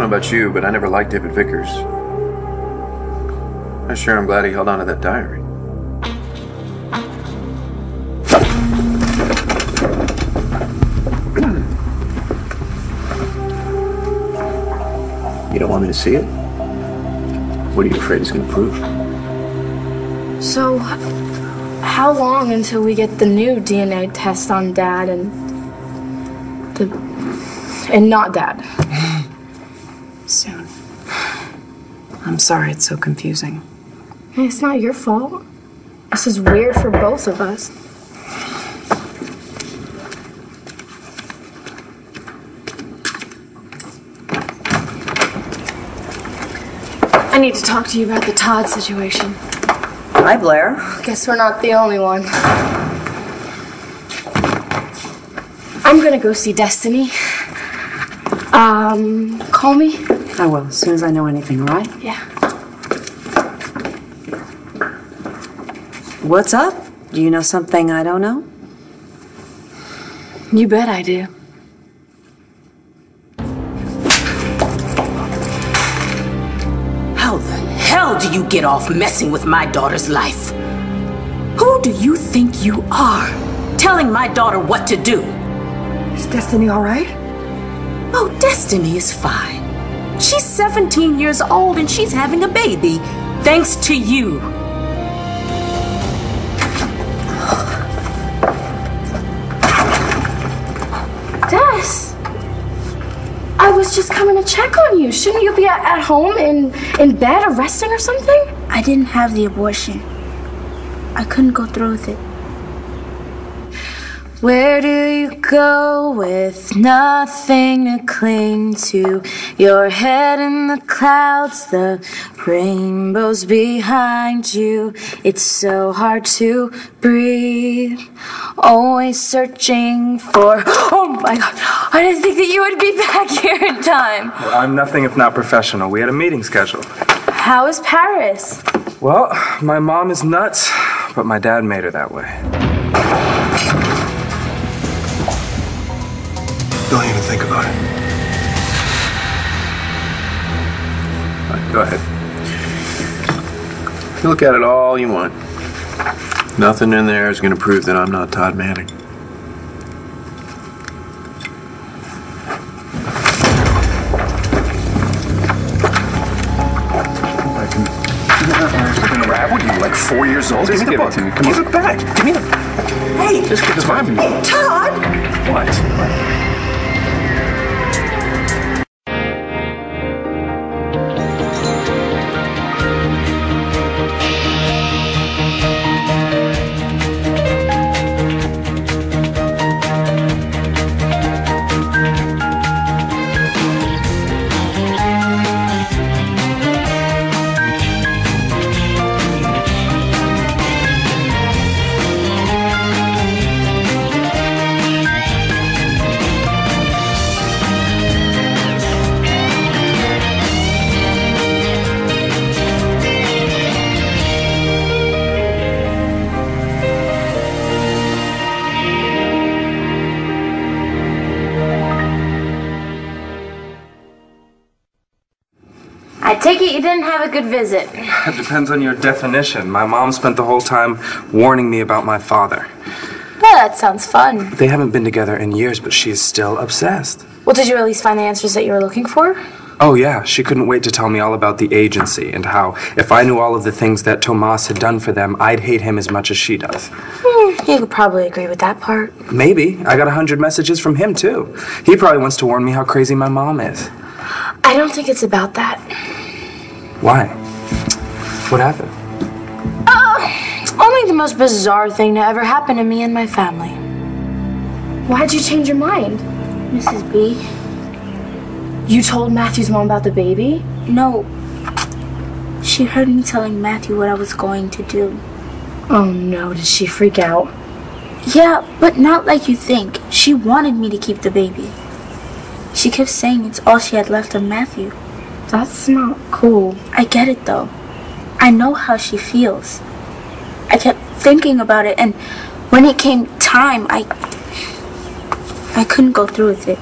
know about you, but I never liked David Vickers. I sure am glad he held on to that diary. You don't want me to see it? What are you afraid he's going to prove? So, how long until we get the new DNA test on Dad and not Dad? Soon. I'm sorry it's so confusing. Hey, it's not your fault. This is weird for both of us. I need to talk to you about the Todd situation. Hi, Blair. Guess we're not the only one. I'm gonna go see Destiny. Call me? I will, as soon as I know anything, all right? Yeah. What's up? Do you know something I don't know? You bet I do. How the hell do you get off messing with my daughter's life? Who do you think you are, telling my daughter what to do? Is Destiny all right? Oh, Destiny is fine. She's 17 years old and she's having a baby, thanks to you. Des, I was just coming to check on you. Shouldn't you be at home in bed or resting or something? I didn't have the abortion. I couldn't go through with it. Where do you go with nothing to cling to? Your head in the clouds, the rainbows behind you. It's so hard to breathe. Always searching for... Oh my God, I didn't think that you would be back here in time. Well, I'm nothing if not professional. We had a meeting scheduled. How is Paris? Well, my mom is nuts, but my dad made her that way. Don't even think about it. All right, go ahead. You look at it all you want. Nothing in there is going to prove that I'm not Todd Manning. What are you, like 4 years old? Just give me the book. to me. Come Give on. it back. Give me the... Hey! Just give it back to me. Todd! What? I take it you didn't have a good visit. It depends on your definition. My mom spent the whole time warning me about my father. Well, that sounds fun. They haven't been together in years, but she's still obsessed. Well, did you at least find the answers that you were looking for? Oh yeah, she couldn't wait to tell me all about the agency and how if I knew all of the things that Tomas had done for them, I'd hate him as much as she does. You could probably agree with that part. Maybe. I got 100 messages from him too. He probably wants to warn me how crazy my mom is. I don't think it's about that. Why? What happened? Only the most bizarre thing to ever happen to me and my family. Why'd you change your mind? Mrs. B? You told Matthew's mom about the baby? No. She heard me telling Matthew what I was going to do. Oh no, did she freak out? Yeah, but not like you think. She wanted me to keep the baby. She kept saying it's all she had left of Matthew. That's not cool. I get it though. I know how she feels. I kept thinking about it, and when it came time, I couldn't go through with it.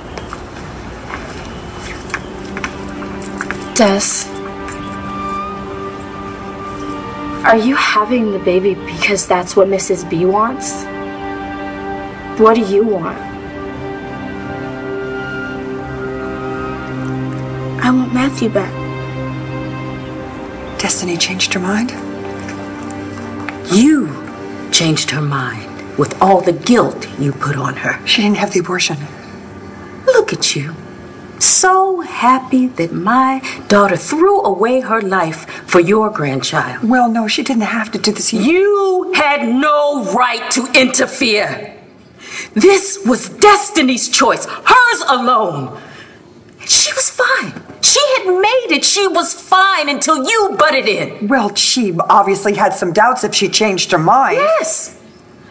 Des, are you having the baby because that's what Mrs. B wants? What do you want? I want Matthew back. Destiny changed her mind? You changed her mind with all the guilt you put on her. She didn't have the abortion. Look at you. So happy that my daughter threw away her life for your grandchild. Well, no, she didn't have to do this. You had no right to interfere. This was Destiny's choice, hers alone. She was fine. She had made it. She was fine until you butted in. Well, she obviously had some doubts if she changed her mind. Yes.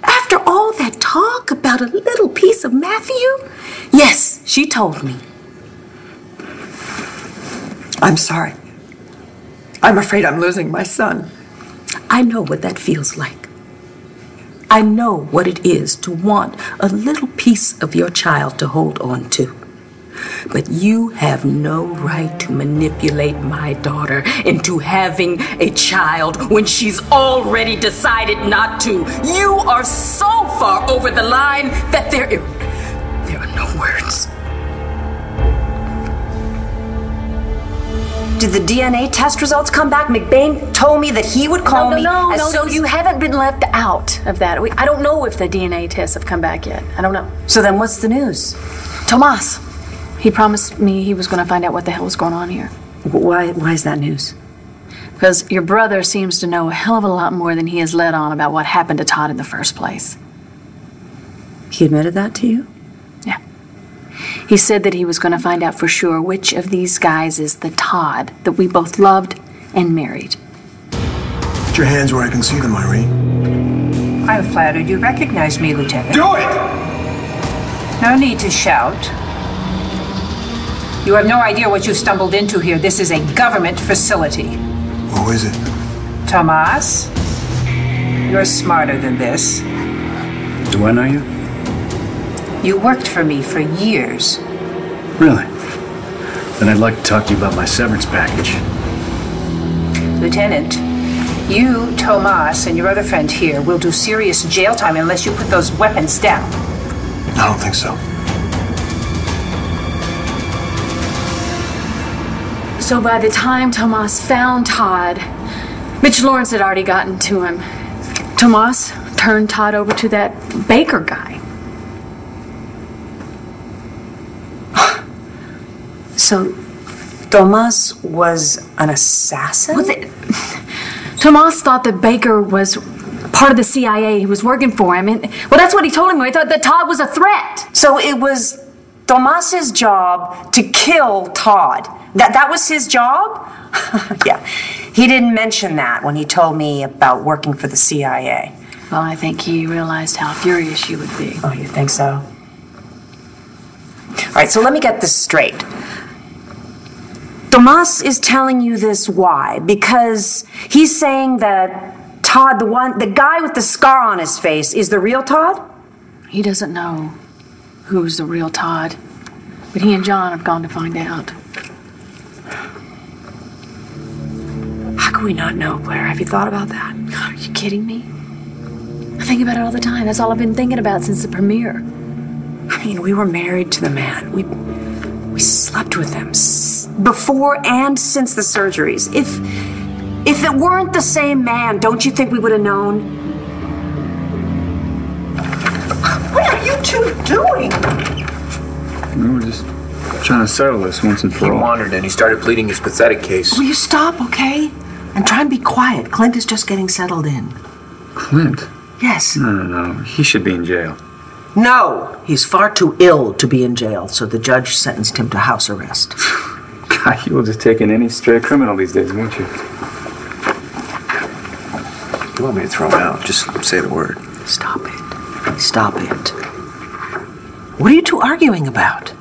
After all that talk about a little piece of Matthew, yes, she told me. I'm sorry. I'm afraid I'm losing my son. I know what that feels like. I know what it is to want a little piece of your child to hold on to. But you have no right to manipulate my daughter into having a child when she's already decided not to. You are so far over the line that there are no words. Did the DNA test results come back? McBain told me that he would call me. No, you haven't been left out of that. I don't know if the DNA tests have come back yet. I don't know. So then what's the news? Tomas, he promised me he was going to find out what the hell was going on here. Why is that news? Because your brother seems to know a hell of a lot more than he has let on about what happened to Todd in the first place. He admitted that to you? Yeah. He said that he was going to find out for sure which of these guys is the Todd that we both loved and married. Put your hands where I can see them, Irene. I'm flattered you recognize me, Lieutenant. Do it! No need to shout. You have no idea what you've stumbled into here. This is a government facility. Who is it? Tomas, you're smarter than this. Do I know you? You worked for me for years. Really? Then I'd like to talk to you about my severance package. Lieutenant, you, Tomas, and your other friend here will do serious jail time unless you put those weapons down. I don't think so. So by the time Tomas found Todd, Mitch Lawrence had already gotten to him. Tomas turned Todd over to that Baker guy. So, Tomas was an assassin? Tomas thought that Baker was part of the CIA. He was working for him. And, well, that's what he told him. He thought that Todd was a threat. So it was Tomas's job to kill Todd. That was his job? Yeah. He didn't mention that when he told me about working for the CIA. Well, I think he realized how furious you would be. Oh, you think so? All right, so let me get this straight. Tomas is telling you this why? Because he's saying that Todd, the guy with the scar on his face, is the real Todd? He doesn't know who's the real Todd, but he and John have gone to find out. How can we not know, Blair? Have you thought about that? Are you kidding me? I think about it all the time. That's all I've been thinking about since the premiere. I mean, we were married to the man. We slept with him before and since the surgeries. If it weren't the same man, don't you think we would have known? What are you two doing? We were just trying to settle this once and for He all. wandered and he started pleading his pathetic case. Will you stop, okay? And try and be quiet. Clint is just getting settled in. Clint? Yes. No. He should be in jail. No, he's far too ill to be in jail, so the judge sentenced him to house arrest. God, you will just take in any stray criminal these days, won't you? You want me to throw him out? Just say the word. Stop it. Stop it. What are you two arguing about?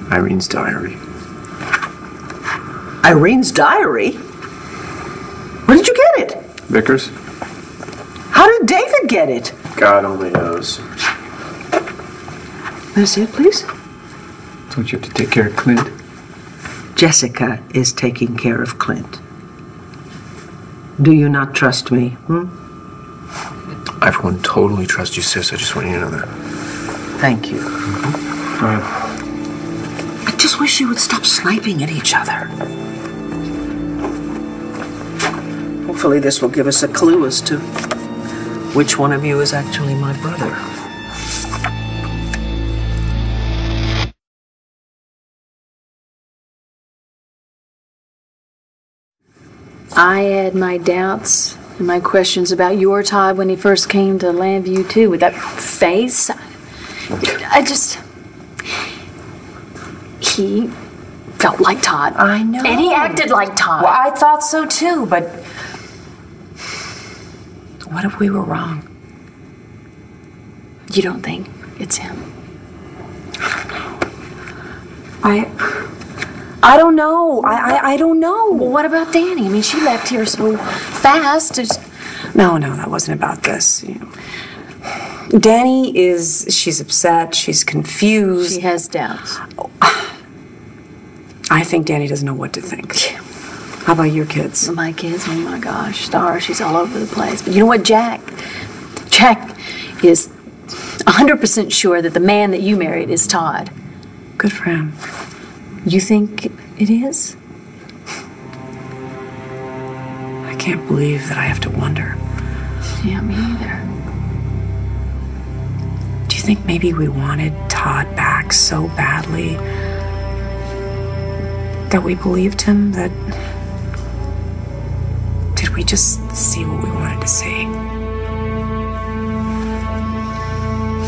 Irene's diary. Irene's diary? Where did you get it? Vickers? How did David get it? God only knows. May I see it, please? Don't you have to take care of Clint? Jessica is taking care of Clint. Do you not trust me, I, for one, totally trust you, sis. I just want you to know that. Thank you. All right. I just wish you would stop sniping at each other. Hopefully this will give us a clue as to which one of you is actually my brother. I had my doubts and my questions about your Todd when he first came to Landview, too, with that face. He felt like Todd. I know. And he acted like Todd. Well, I thought so too, but what if we were wrong? You don't think it's him? I don't know. I don't know. Well, what about Danny? I mean, she left here so fast. No, that wasn't about this. Danny she's upset, she's confused. She has doubts. I think Danny doesn't know what to think. How about your kids? My kids? Oh my gosh, Star, she's all over the place. But you know what, Jack is 100% sure that the man that you married is Todd. Good for him. You think it is? I can't believe that I have to wonder. Yeah, me either. Do you think maybe we wanted Todd back so badly that we believed him? That did we just see what we wanted to see?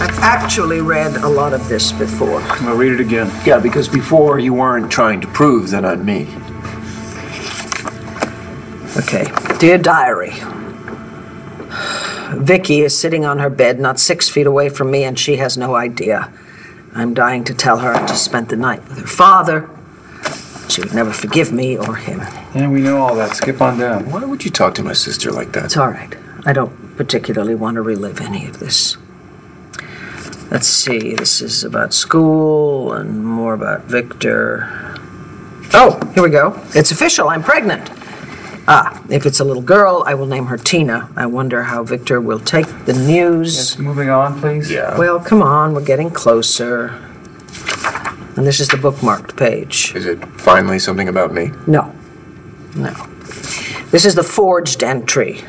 I've actually read a lot of this before. I'll read it again. Yeah, because before you weren't trying to prove that on me. Okay. Dear Diary, Vicky is sitting on her bed not 6 feet away from me, and she has no idea. I'm dying to tell her I just spent the night with her father. She would never forgive me or him. Yeah, we know all that. Skip on down. Why would you talk to my sister like that? It's all right. I don't particularly want to relive any of this. Let's see, this is about school and more about Victor. Oh, here we go. It's official, I'm pregnant. If it's a little girl, I will name her Tina. I wonder how Victor will take the news. Yes, moving on, please. Yeah. Well, come on, we're getting closer. And this is the bookmarked page. Is it finally something about me? No. This is the forged entry,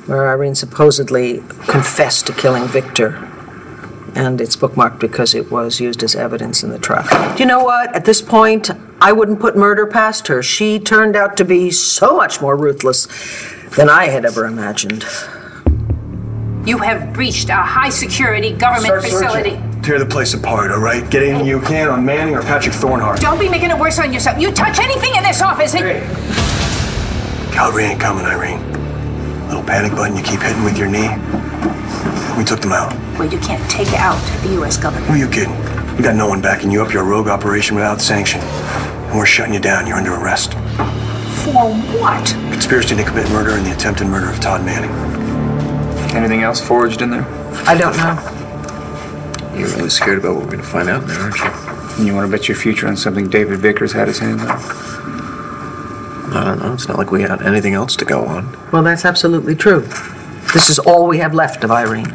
where Irene supposedly confessed to killing Victor. And it's bookmarked because it was used as evidence in the trial. Do you know what? At this point, I wouldn't put murder past her. She turned out to be so much more ruthless than I had ever imagined. You have breached a high-security government facility. Tear the place apart, all right? Get anything you can on Manning or Patrick Thornhart. Don't be making it worse on yourself. You touch anything in this office and... Calvary ain't coming, Irene. Little panic button you keep hitting with your knee. We took them out. Well, you can't take out the U.S. government. Who are you kidding? You got no one backing you up. You're a rogue operation without sanction. And we're shutting you down. You're under arrest. For what? Conspiracy to commit murder and the attempted murder of Todd Manning. Anything else forged in there? I don't know. You're really scared about what we're going to find out in there, aren't you? And you want to bet your future on something David Vickers had his hands on? I don't know. It's not like we had anything else to go on. Well, that's absolutely true. This is all we have left of Irene.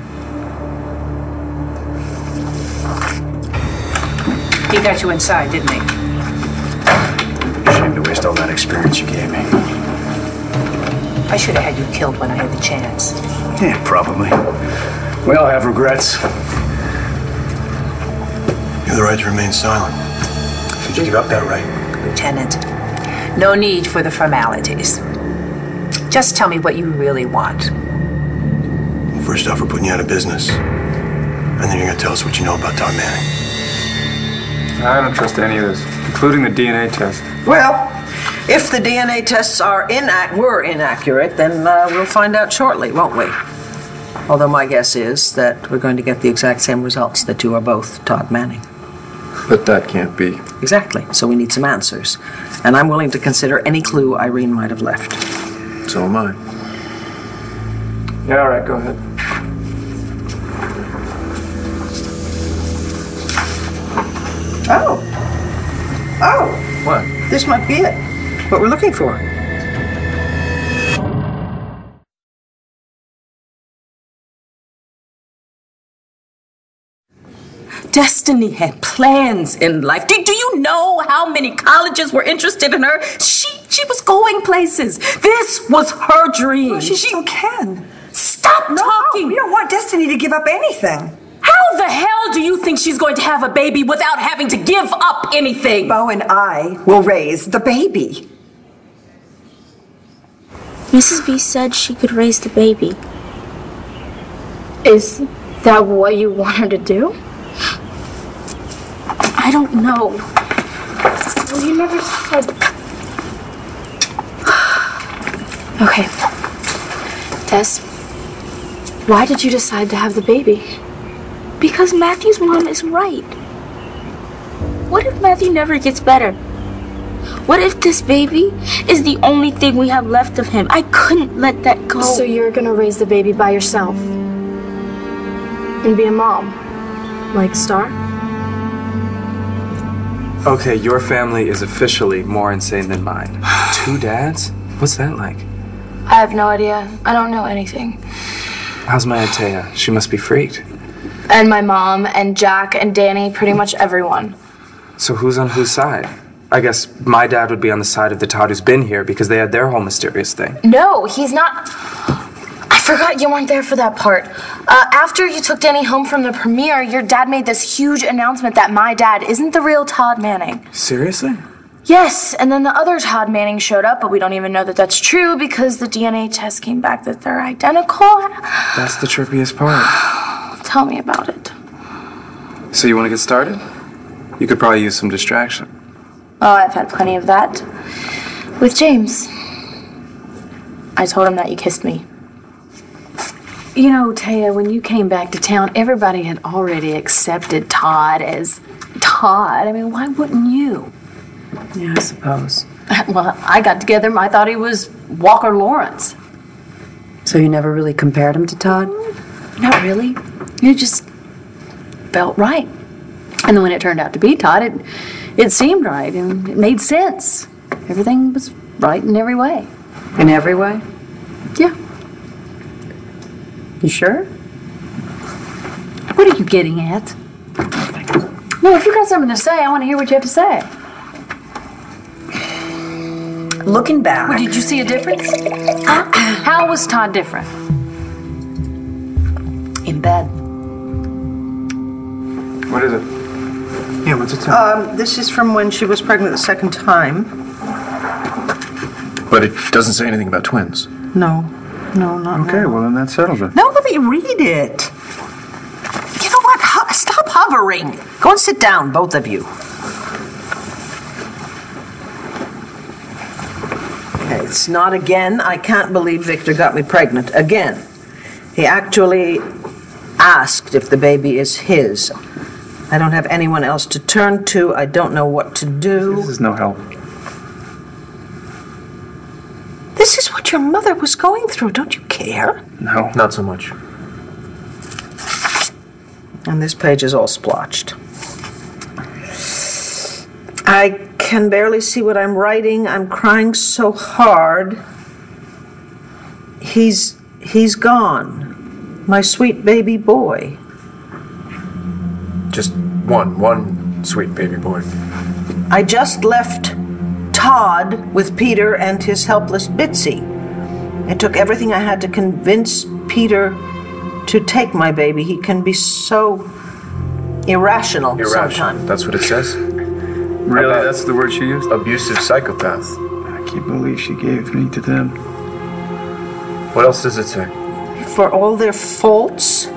He got you inside, didn't he? Shame to waste all that experience you gave me. I should have had you killed when I had the chance. Yeah, probably. We all have regrets. You have the right to remain silent. Did you give up that right? Lieutenant, no need for the formalities. Just tell me what you really want. First off, we're putting you out of business. And then you're going to tell us what you know about Todd Manning. I don't trust any of this, including the DNA test. Well, if the DNA tests were inaccurate, then we'll find out shortly, won't we? Although my guess is that we're going to get the exact same results, that you are both Todd Manning. But that can't be. Exactly. So we need some answers. And I'm willing to consider any clue Irene might have left. So am I. Yeah, all right, go ahead. Oh. What? This might be it. What we're looking for. Destiny had plans in life. Do you know how many colleges were interested in her? She was going places. This was her dream. Well, she still can. Stop talking. We don't want Destiny to give up anything. How the hell do you think she's going to have a baby without having to give up anything? Bo and I will raise the baby. Mrs. B said she could raise the baby. Is that what you want her to do? I don't know. Well, you never said... Okay. Tess, why did you decide to have the baby? Because Matthew's mom is right. What if Matthew never gets better? What if this baby is the only thing we have left of him? I couldn't let that go. So you're gonna raise the baby by yourself? And be a mom? Like Star? Okay, your family is officially more insane than mine. 2 dads? What's that like? I have no idea. I don't know anything. How's my Aunt Taya? She must be freaked. And my mom, and Jack, and Danny, pretty much everyone. So who's on whose side? I guess my dad would be on the side of the Todd who's been here because they had their whole mysterious thing. No, he's not. I forgot you weren't there for that part. After you took Danny home from the premiere, your dad made this huge announcement that my dad isn't the real Todd Manning. Seriously? Yes, and then the other Todd Manning showed up, but we don't even know that that's true because the DNA test came back that they're identical. That's the trippiest part. Tell me about it. So you want to get started? You could probably use some distraction. Oh, I've had plenty of that. With James. I told him that you kissed me. You know, Taya, when you came back to town, everybody had already accepted Todd as Todd. I mean, why wouldn't you? Yeah, I suppose. Well, I got together, I thought he was Walker Lawrence. So you never really compared him to Todd? Not really. It just felt right. And then when it turned out to be Todd, it seemed right and it made sense. Everything was right in every way. In every way? Yeah. You sure? What are you getting at? No, if you got something to say, I want to hear what you have to say. Looking back. Well, did you see a difference? How was Todd different? In bed. What is it? Yeah, what's it say? This is from when she was pregnant the second time. But it doesn't say anything about twins. No, not Okay, now. well then that settles it. No, let me read it. You know what? Stop hovering. Go and sit down, both of you. It's not again. I can't believe Victor got me pregnant. Again. He actually asked if the baby is his. I don't have anyone else to turn to. I don't know what to do. This is no help. This is what your mother was going through. Don't you care? No. Not so much. And this page is all splotched. I can barely see what I'm writing. I'm crying so hard. He's gone. My sweet baby boy. Just one sweet baby boy. I just left Todd with Peter and his helpless Bitsy. It took everything I had to convince Peter to take my baby. He can be so irrational sometimes. That's what it says? Really? That's the word she used? Abusive psychopath. I can't believe she gave me to them. What else does it say? For all their faults,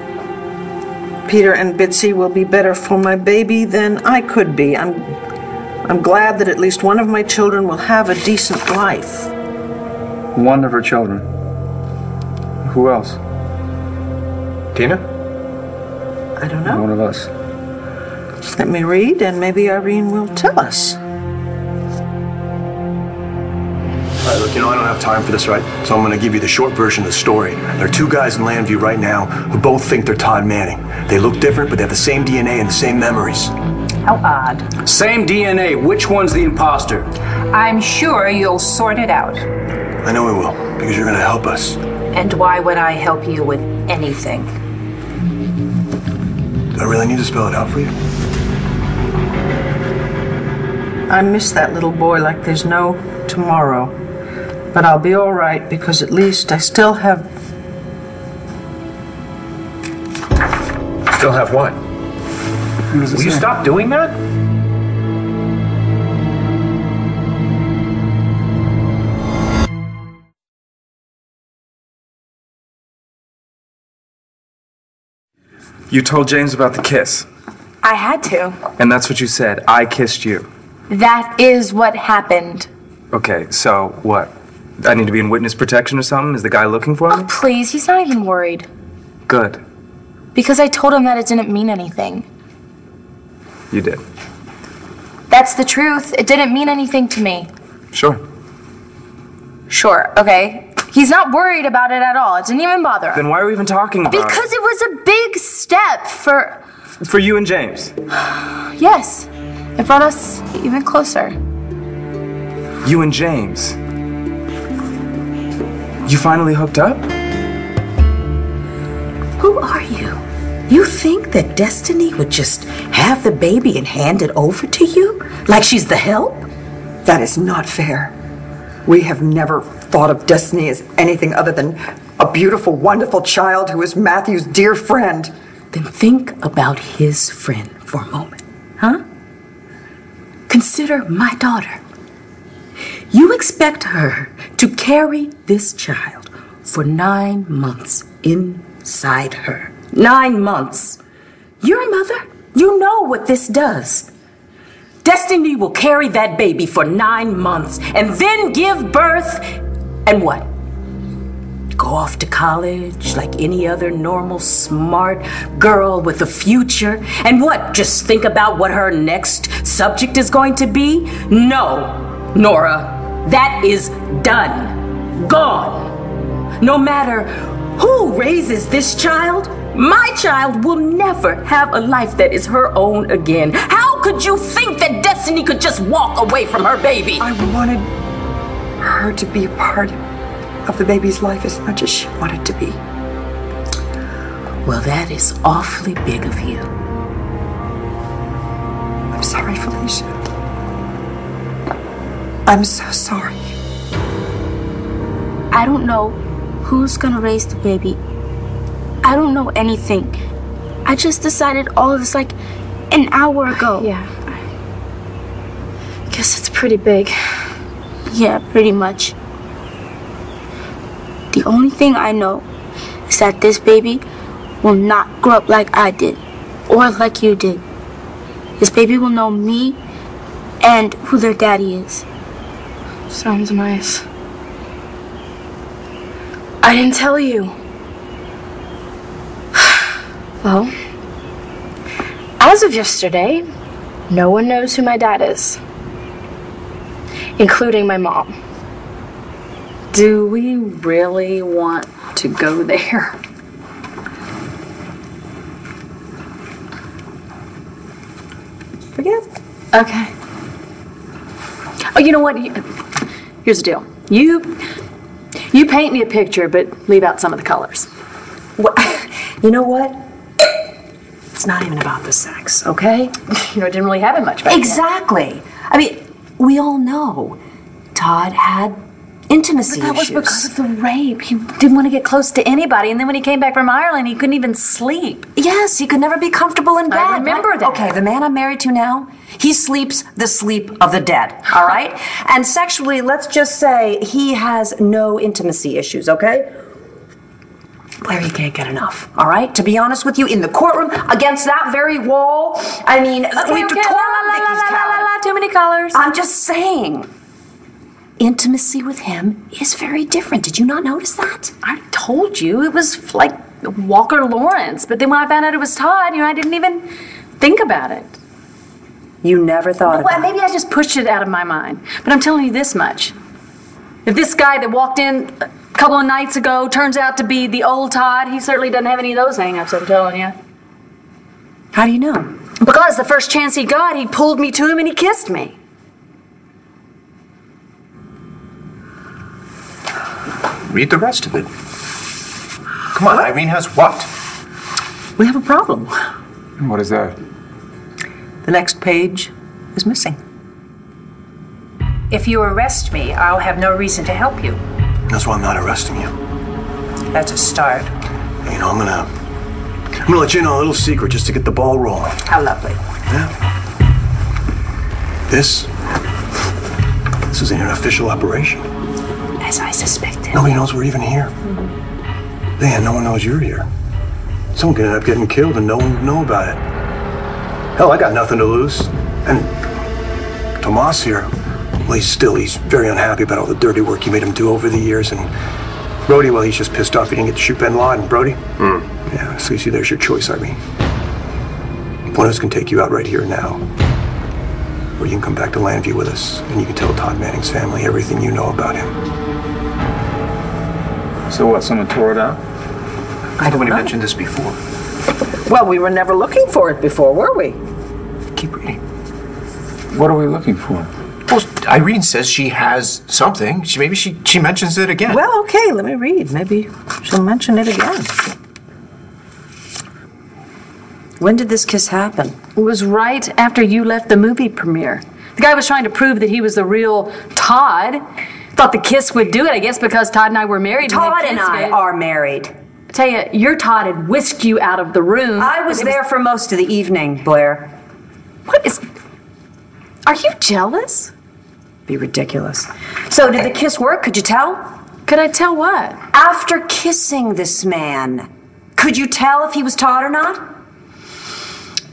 Peter and Bitsy will be better for my baby than I could be. I'm glad that at least one of my children will have a decent life. One of her children. Who else? Tina? I don't know. One of us. Let me read, and maybe Irene will tell us. All right, look, I don't have time for this, right? So I'm going to give you the short version of the story. There are 2 guys in Landview right now who both think they're Todd Manning. They look different, but they have the same DNA and the same memories. How odd. Same DNA. Which one's the imposter? I'm sure you'll sort it out. I know we will, because you're gonna help us. And why would I help you with anything? Do I really need to spell it out for you? I miss that little boy like there's no tomorrow. But I'll be all right because at least I still have... Still have what? Will you stop doing that? You told James about the kiss. I had to. And that's what you said. I kissed you. That is what happened. Okay, so what? I need to be in witness protection or something? Is the guy looking for me? Oh, please, he's not even worried. Good. Because I told him that it didn't mean anything. You did. That's the truth. It didn't mean anything to me. Sure. Sure, okay. He's not worried about it at all. It didn't even bother him. Then why are we even talking about it? Because it was a big step for... For you and James? Yes. It brought us even closer. You and James? You finally hooked up? Who are you? You think that Destiny would just have the baby and hand it over to you? Like she's the help? That is not fair. We have never thought of Destiny as anything other than a beautiful, wonderful child who is Matthew's dear friend. Then think about his friend for a moment, huh? Consider my daughter. You expect her to carry this child for 9 months inside her. 9 months. You're a mother. You know what this does. Destiny will carry that baby for 9 months and then give birth and what? Go off to college like any other normal, smart girl with a future. And what? Just think about what her next subject is going to be? No, Nora. That is done. Gone. No matter who raises this child, my child will never have a life that is her own again. How could you think that Destiny could just walk away from her baby? I wanted her to be a part of the baby's life as much as she wanted to be. Well, that is awfully big of you. I'm sorry, Felicia. I'm so sorry. I don't know who's gonna raise the baby. I don't know anything. I just decided all of this like an hour ago. Yeah. I guess it's pretty big. Yeah, pretty much. The only thing I know is that this baby will not grow up like I did or like you did. This baby will know me and who their daddy is. Sounds nice. I didn't tell you. Well, as of yesterday, no one knows who my dad is, including my mom. Do we really want to go there? Forget it. Okay. Oh, you know what? Here's the deal. You paint me a picture, but leave out some of the colors. You know what? It's not even about the sex, okay? You know, it didn't really happen much back then. Exactly. I mean, we all know Todd had intimacy But that issues. was because of the rape. He didn't want to get close to anybody, and then when he came back from Ireland, he couldn't even sleep. Yes, he could never be comfortable in bed. I remember that. Okay, the man I'm married to now, he sleeps the sleep of the dead, all right? And sexually, let's just say he has no intimacy issues, okay? Where he can't get enough, all right? To be honest with you, in the courtroom, against that very wall, I mean, we tore up Vicky's calendar. Too many colors. I'm just saying, intimacy with him is very different. Did you not notice that? I told you it was like Walker Lawrence, but then when I found out it was Todd, I didn't even think about it. You never thought about it. Maybe I just pushed it out of my mind. But I'm telling you this much. If this guy that walked in a couple of nights ago turns out to be the old Todd, he certainly doesn't have any of those hang-ups, I'm telling you. How do you know? Because the first chance he got, he pulled me to him and he kissed me. Read the rest of it. Come on, Irene has what? We have a problem. What is that? The next page is missing. If you arrest me, I'll have no reason to help you. That's why I'm not arresting you. That's a start. You know, I'm gonna let you in on a little secret just to get the ball rolling. How lovely. Yeah. This is an official operation. As I suspected. Nobody knows we're even here. Then no one knows you're here. Someone could end up getting killed and no one would know about it. Hell, I got nothing to lose. And Tomas here, well, he's very unhappy about all the dirty work you made him do over the years. And Brody, well, he's just pissed off he didn't get to shoot bin Laden. Brody? Yeah, so you see, there's your choice, Irene. One of us can take you out right here now. Or you can come back to Landview with us, and you can tell Todd Manning's family everything you know about him. So what, someone tore it out? Nobody mentioned this before. Well, we were never looking for it before, were we? Keep reading. What are we looking for? Well, Irene says she has something. Maybe she mentions it again. Well, okay, let me read. Maybe she'll mention it again. When did this kiss happen? It was right after you left the movie premiere. The guy was trying to prove that he was the real Todd. Thought the kiss would do it, I guess, because Todd and I were married. Todd and I are married. I tell you, your Todd had whisked you out of the room. I was there for most of the evening, Blair. What is... Are you jealous? Be ridiculous. So did the kiss work? Could you tell? Could I tell what? After kissing this man, could you tell if he was Todd or not?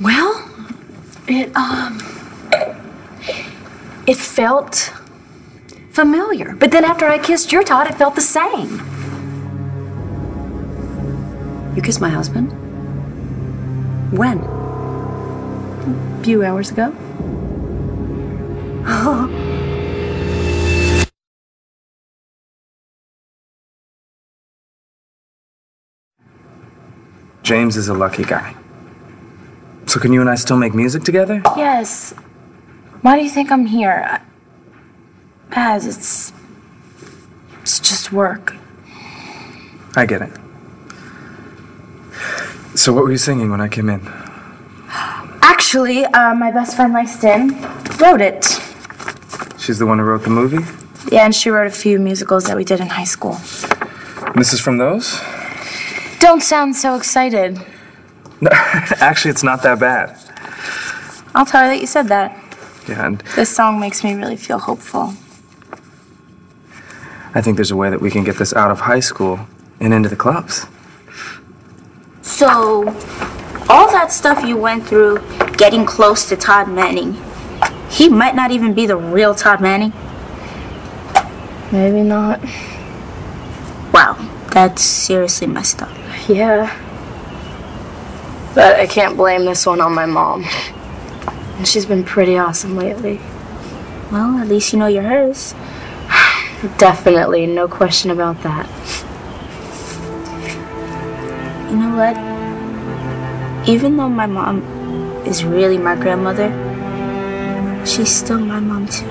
Well, it felt familiar. But then after I kissed your Todd, it felt the same. You kissed my husband? When? A few hours ago. James is a lucky guy. So can you and I still make music together? Yes. Why do you think I'm here? It's just work. I get it. So what were you singing when I came in? Actually, my best friend Lyston wrote it. She's the one who wrote the movie? Yeah, and she wrote a few musicals that we did in high school. And this is from those? Don't sound so excited. No, actually, it's not that bad. I'll tell her that you said that. Yeah, and This song makes me really feel hopeful. I think there's a way that we can get this out of high school and into the clubs. So, all that stuff you went through, getting close to Todd Manning, he might not even be the real Todd Manning. Maybe not. Wow, that's seriously messed up. Yeah. But I can't blame this one on my mom. And she's been pretty awesome lately. Well, at least you know you're hers. Definitely, no question about that. You know what? Even though my mom is really my grandmother, she's still my mom too.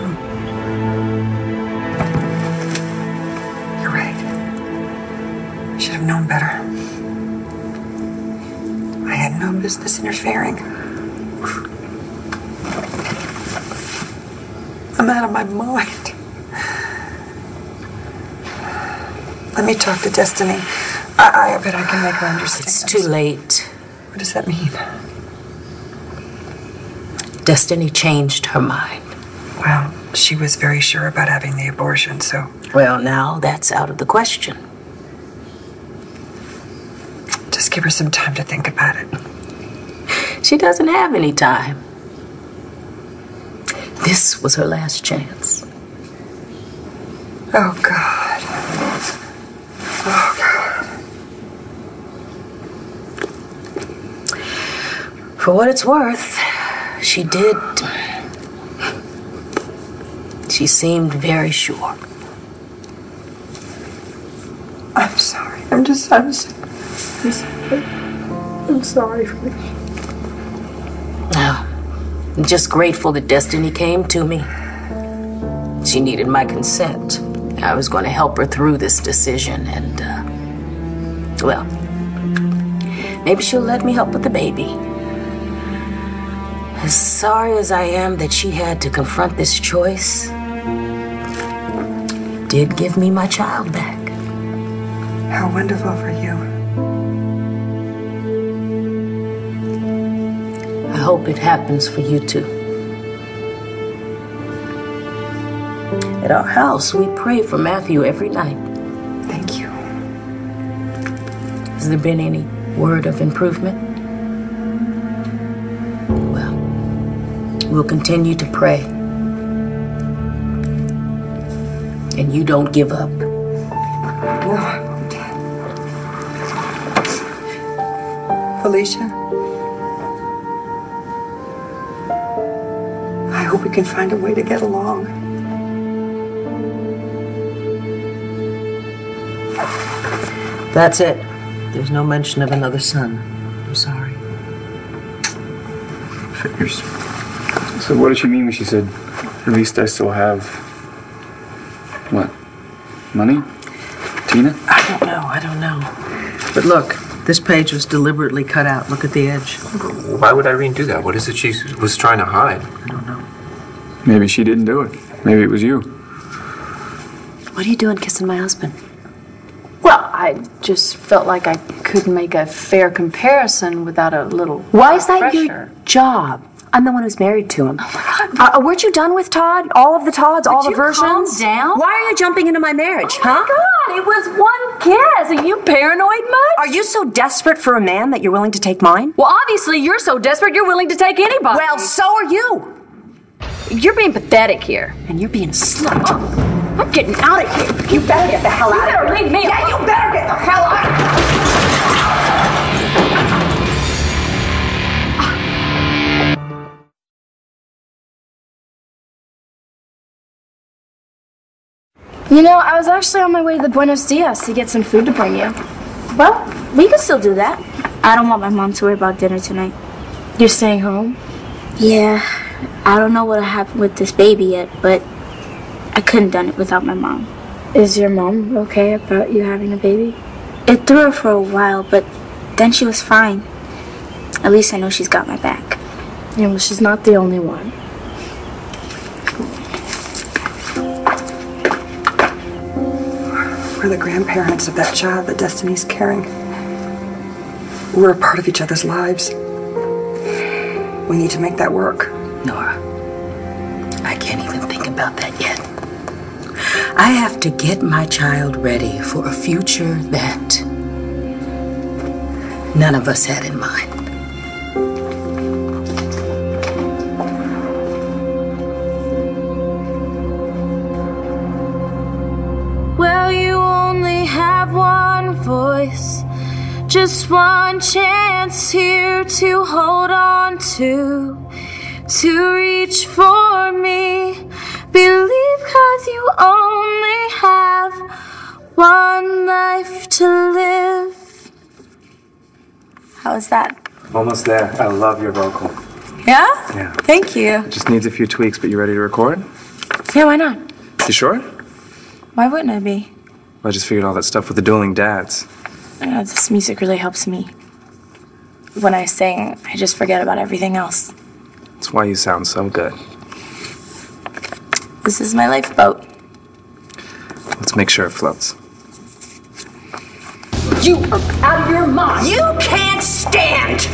You're right. I should have known better. I had no business interfering. I'm out of my mind. Let me talk to Destiny. I bet I can make her understand. It's too late. What does that mean? Destiny changed her mind. Well, she was very sure about having the abortion, so... Well, now that's out of the question. Just give her some time to think about it. She doesn't have any time. This was her last chance. Oh, God. Oh, God. For what it's worth, she did. She seemed very sure. I'm sorry. I'm sorry for this. Oh, I'm just grateful that Destiny came to me. She needed my consent. I was going to help her through this decision, and, well, maybe she'll let me help with the baby. As sorry as I am that she had to confront this choice, it did give me my child back. How wonderful for you. I hope it happens for you too. At our house, we pray for Matthew every night. Thank you. Has there been any word of improvement? Well, we'll continue to pray. And you don't give up. No, I won't. Felicia? I hope we can find a way to get along. That's it. There's no mention of another son. I'm sorry. Figures. So what did she mean when she said, at least I still have... what? Money? Tina? I don't know. But look, this page was deliberately cut out. Look at the edge. Why would Irene do that? What is it she was trying to hide? I don't know. Maybe she didn't do it. Maybe it was you. What are you doing kissing my husband? Well, I just felt like I couldn't make a fair comparison without a little Why is that pressure. your job? I'm the one who's married to him. Oh my God. Weren't you done with Todd? All of the Todds, all the versions? Calm down? Why are you jumping into my marriage, Oh my God, it was one kiss. Are you paranoid much? Are you so desperate for a man that you're willing to take mine? Well, obviously you're so desperate you're willing to take anybody. Well, so are you. You're being pathetic here. And you're being a slut. I'm getting out of here. You better get the hell out of here. You better leave me Yeah, you better get the hell out of here. You know, I was actually on my way to the Buenos Dias to get some food to bring you. Well, we can still do that. I don't want my mom to worry about dinner tonight. You're staying home? Yeah, I don't know what'll happen with this baby yet, but I couldn't have done it without my mom. Is your mom okay about you having a baby? It threw her for a while, but then she was fine. At least I know she's got my back. Yeah, well, she's not the only one. We're the grandparents of that child that Destiny's carrying. We're a part of each other's lives. We need to make that work. Nora, I can't even think about that yet. I have to get my child ready for a future that none of us had in mind. Well, you only have one voice, just one chance here to hold on to reach for me. Believe 'cause you only have one life to live. How was that? Almost there. I love your vocal. Yeah? Yeah. Thank you. Just needs a few tweaks, but you ready to record? Yeah, why not? You sure? Why wouldn't I be? I just figured all that stuff with the dueling dads. This music really helps me. When I sing, I just forget about everything else. That's why you sound so good. This is my lifeboat. Let's make sure it floats. You are out of your mind. You can't stand.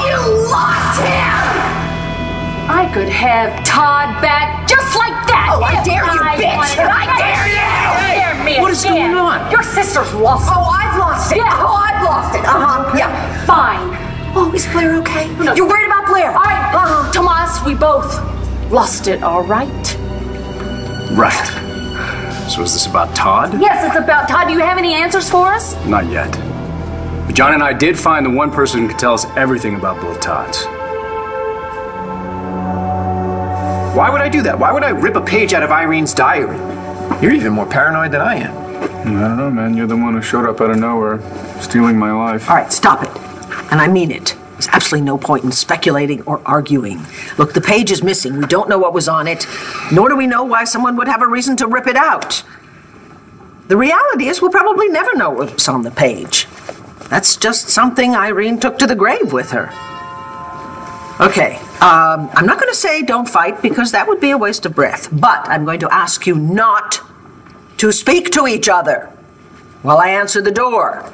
You lost him. I could have Todd back just like that. Oh, I dare you, bitch. wanted- I dare you. Dare me What is again. going on? Your sister's lost it. Oh, I've lost it. Yeah. Oh, I've lost it. Yeah. Fine. Oh, is Blair okay? No. You're worried about Blair? Tomas, we both lost it, all right? Right. So is this about Todd? Yes, it's about Todd. Do you have any answers for us? Not yet. But John and I did find the one person who could tell us everything about both Todds. Why would I do that? Why would I rip a page out of Irene's diary? You're even more paranoid than I am. I don't know, man. You're the one who showed up out of nowhere, stealing my life. All right, stop it. And I mean it. There's absolutely no point in speculating or arguing. Look, the page is missing. We don't know what was on it, nor do we know why someone would have a reason to rip it out. The reality is we'll probably never know what's on the page. That's just something Irene took to the grave with her. Okay, I'm not going to say don't fight because that would be a waste of breath, but I'm going to ask you not to speak to each other while I answer the door.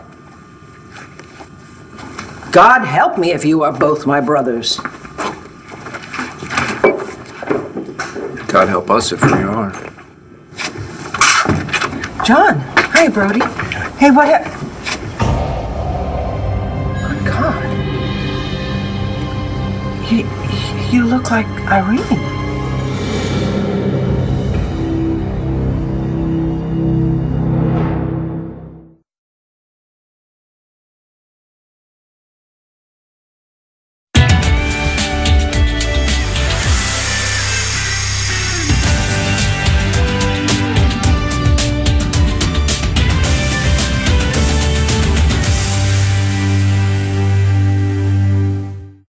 God help me if you are both my brothers. God help us if we are. John, hi, Brody. Hey, what happened? Good God. You look like Irene.